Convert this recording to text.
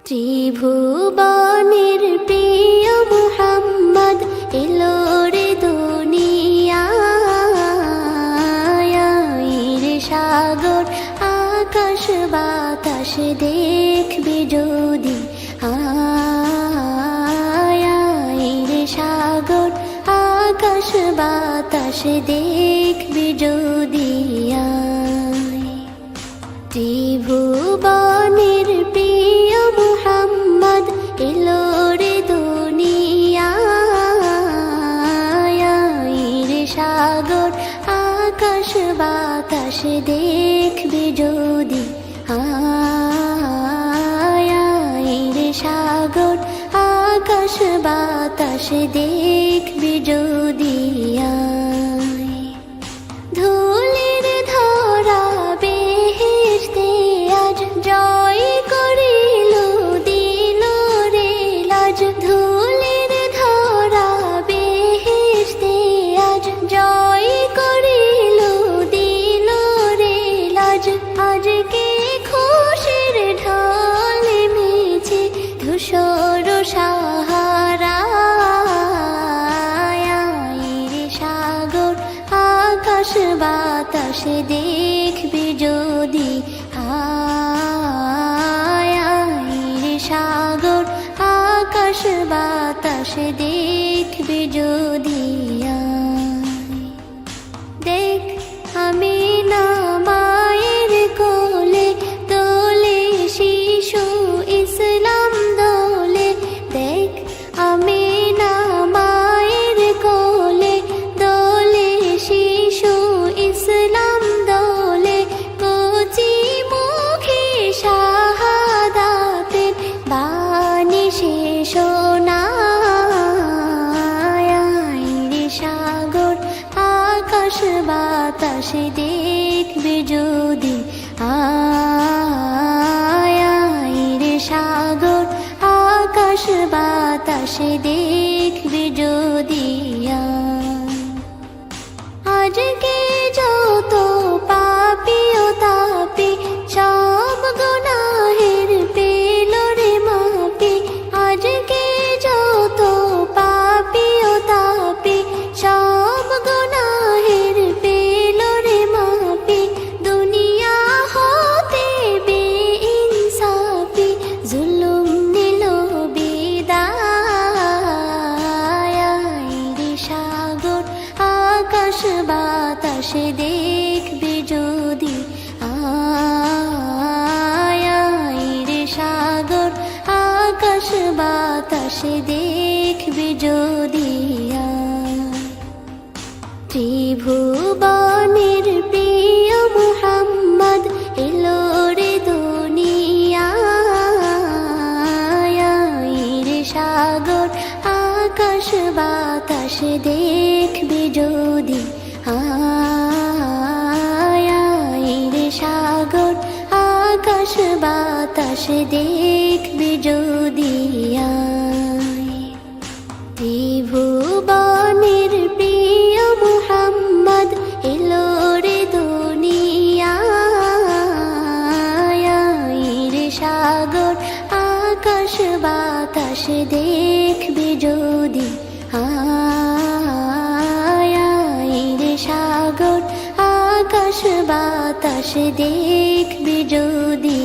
ত্রিভুবনের প্রিয় মুহাম্মদ এলো রে দুনিয়ায়, রে সাগর আকাশ বাতাস দেখবি যদি, রে সাগর আকাশ বাতাস দেখবি যদি। ত্রিভুবনের প্রিয় মুহাম্মদ এলো রে দুনিয়ায়, রে সাগর আকাশ বাতাস দেখবি যদি, রে সাগর আকাশ বাতাস দেখবি যদি। ধুলির ধরা বেহেশতে আজ জয় করিল দিল রে লাজ, ধুলির ধরা বেহেশতে আজ জয় করিল দিল রে লাজ। আজকে খুশির ঢল মেছে ধূসর সাহারা, রে সাগর আকাশ বাতাস দেখবি যদি, রে সাগর আকাশ বাতাস দেখবি যদি। দেখ আমি না মায়ের কোলে দোলে শিশু ইসলাম দোলে, দেখ আমি না মায়ের কোলে দোলে শিশু ইসলাম দোলে। কচি মুখে শাহাদাতের বাণী সে শোনায়, রে সাগর আকাশ বাতাস দেখবি যদি, রে সাগর আকাশ বাতাস দেখবি যদি। আজকে যত পাপী ও তাপী সব গুনাহের পেল রে মাপি, আজকে যত পাপী ও তাপী সব গুনাহের পেল রে মাপি। দুনিয়া হতে বেইনসাফি জুলুম নিল বিদায়, রে সাগর আকাশ বাতাস দেখবি যদি, রে সাগর আকাশ বাতাস দেখবি যদি। ত্রিভুবনের প্রিয় মুহাম্মদ এলো রে দুনিয়ায়, রে সাগর আকাশ বাতাস দেখবি যদি, রে সাগর আকাশ বাতাস দেখবি যদি। ত্রিভুবনের প্রিয় মুহাম্মদ এলো রে দুনিয়ায়, রে সাগর আকাশ বাতাস দেখবি যদি, রে সাগর আকাশ বাতাস দেখবি যদি।